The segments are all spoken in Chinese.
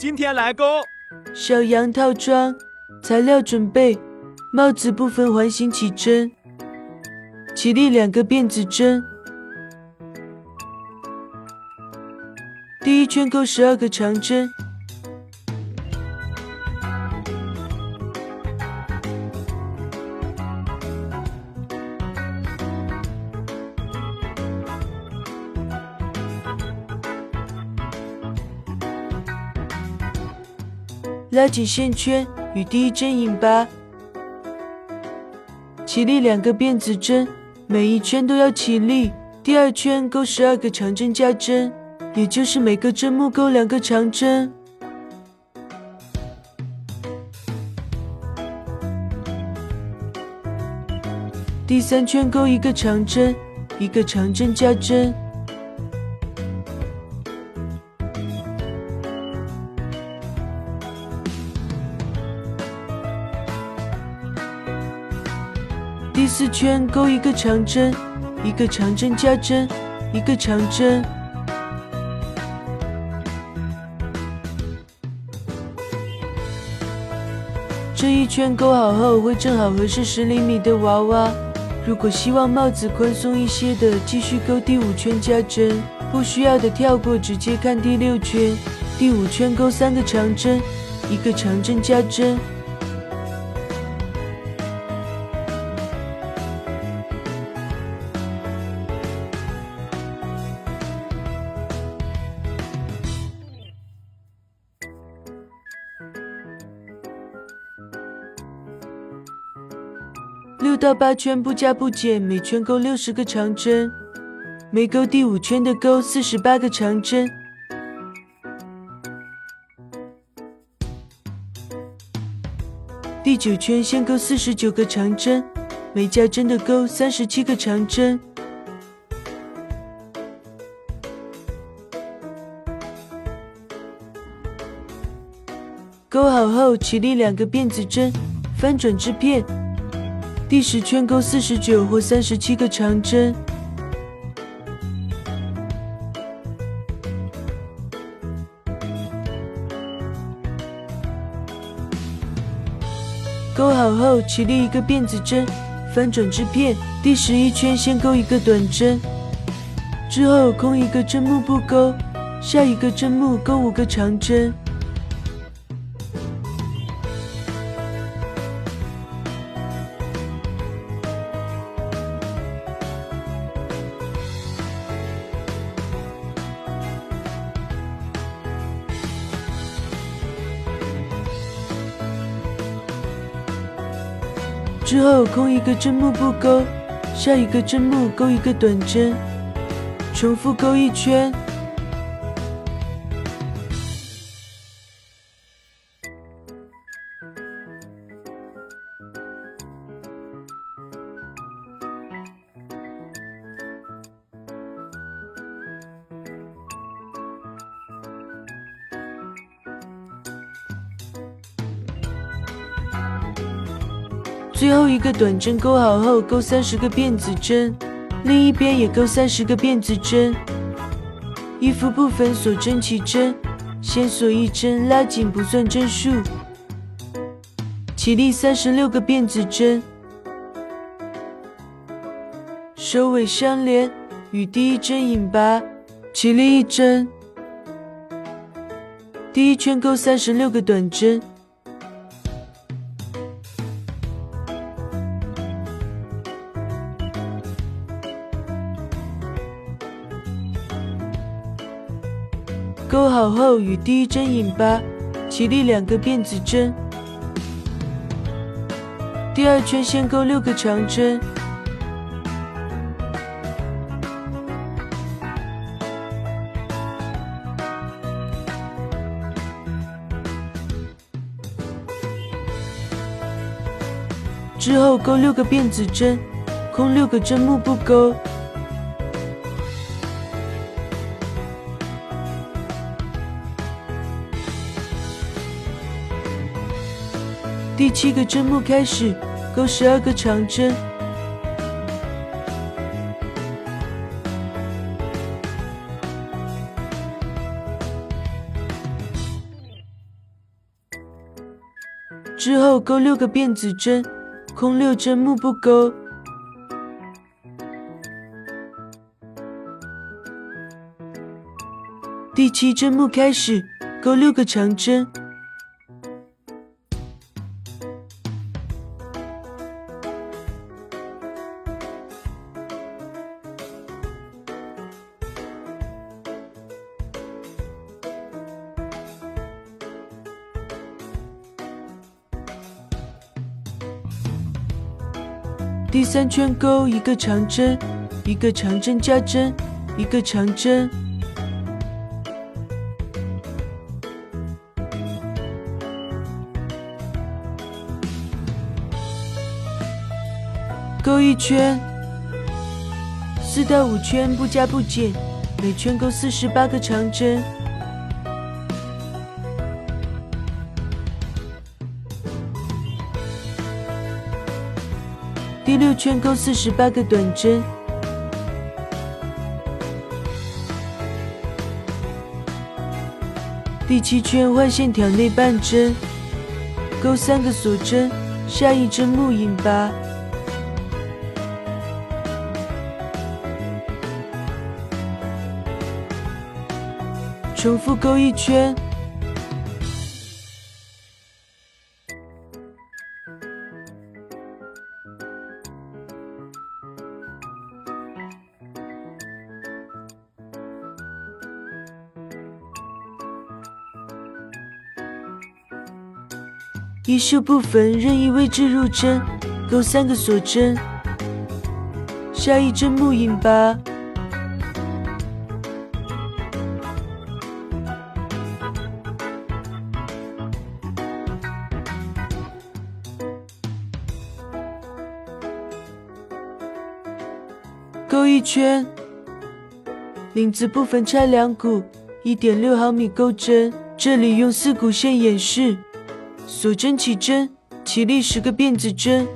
今天来勾。小羊套装，材料准备：帽子部分环形起针，起立2个辫子针，第一圈钩12个长针，拉紧线圈，与第一针引拔，起立2个辫子针，每一圈都要起立。第二圈钩12个长针加针，也就是每个针目钩2个长针。第三圈钩1个长针，1个长针加针。第4圈钩1个长针，1个长针加针，1个长针。这一圈钩好后会正好合适10厘米的娃娃。如果希望帽子宽松一些的，继续钩第5圈加针，不需要的跳过，直接看第6圈。第5圈钩3个长针，1个长针加针。6到8圈不加不减，每圈钩60个长针，每钩第5圈的钩48个长针。第9圈先钩49个长针，每加针的钩37个长针。钩好后，起立2个辫子针，翻转织片。第10圈钩49或37个长针，钩好后起立1个辫子针，翻转织片。第11圈先钩1个短针，之后空1个针目不钩，下一个针目钩5个长针。之后空1个针目不钩，下一个针目钩1个短针，重复钩1圈。最后1个短针钩好后，钩30个辫子针，另一边也钩30个辫子针。衣服部分锁针起针，先锁1针，拉紧不算针数，起立36个辫子针，首尾相连，与第1针引拔，起立1针。第一圈钩36个短针。钩好后，与第1针引拔，起立2个辫子针。第2圈先钩6个长针，之后钩6个辫子针，空6个针目不钩。第7个针目开始，钩12个长针，之后钩6个辫子针，空6针幕布钩。第7针幕开始，钩6个长针。第3圈钩1个长针，1个长针加针，1个长针。钩1圈，4到5圈不加不减，每圈钩48个长针。第6圈钩48个短针。第7圈换线条内半针，钩3个锁针，下1针幕引拔。重复钩1圈。衣袖部分任意位置入针，钩3个锁针，下1针幕引拔。钩1圈，领子部分插2股 1.6 毫米钩针，这里用4股线演示。锁针起针，起立10个辫子针。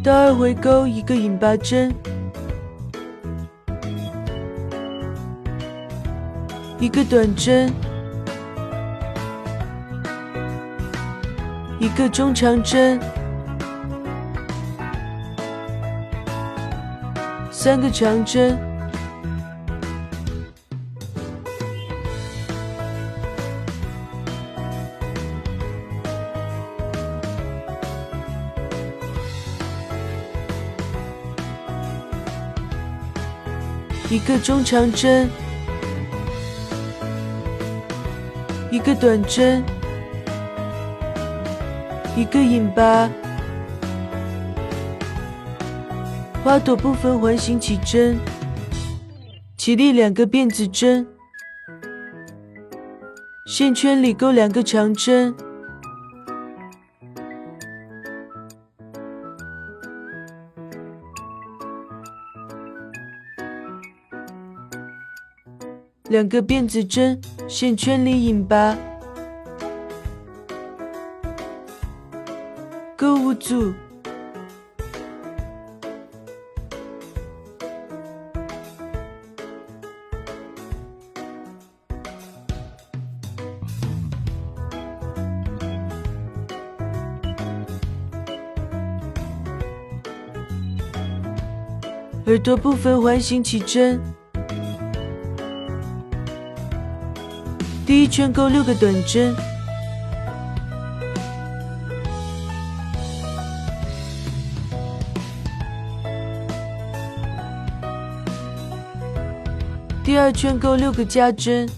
到2回钩1个引拔针，1个短针，1个中长针，3个长针。1个中长针，1个短针，1个引拔。花朵部分环形起针，起立2个辫子针，线圈里钩2个长针。2个辫子针，线圈里引拔，钩5组。耳朵部分环形起针。第1圈钩6个短针，第2圈钩6个加针，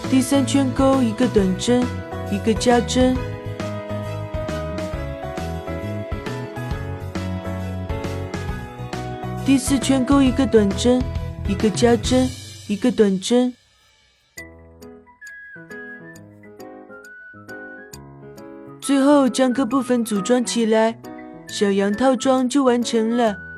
第3圈钩1个短针，1个加针，第4圈钩1个短针，1个加针，1个短针。最后将各部分组装起来，小羊套装就完成了。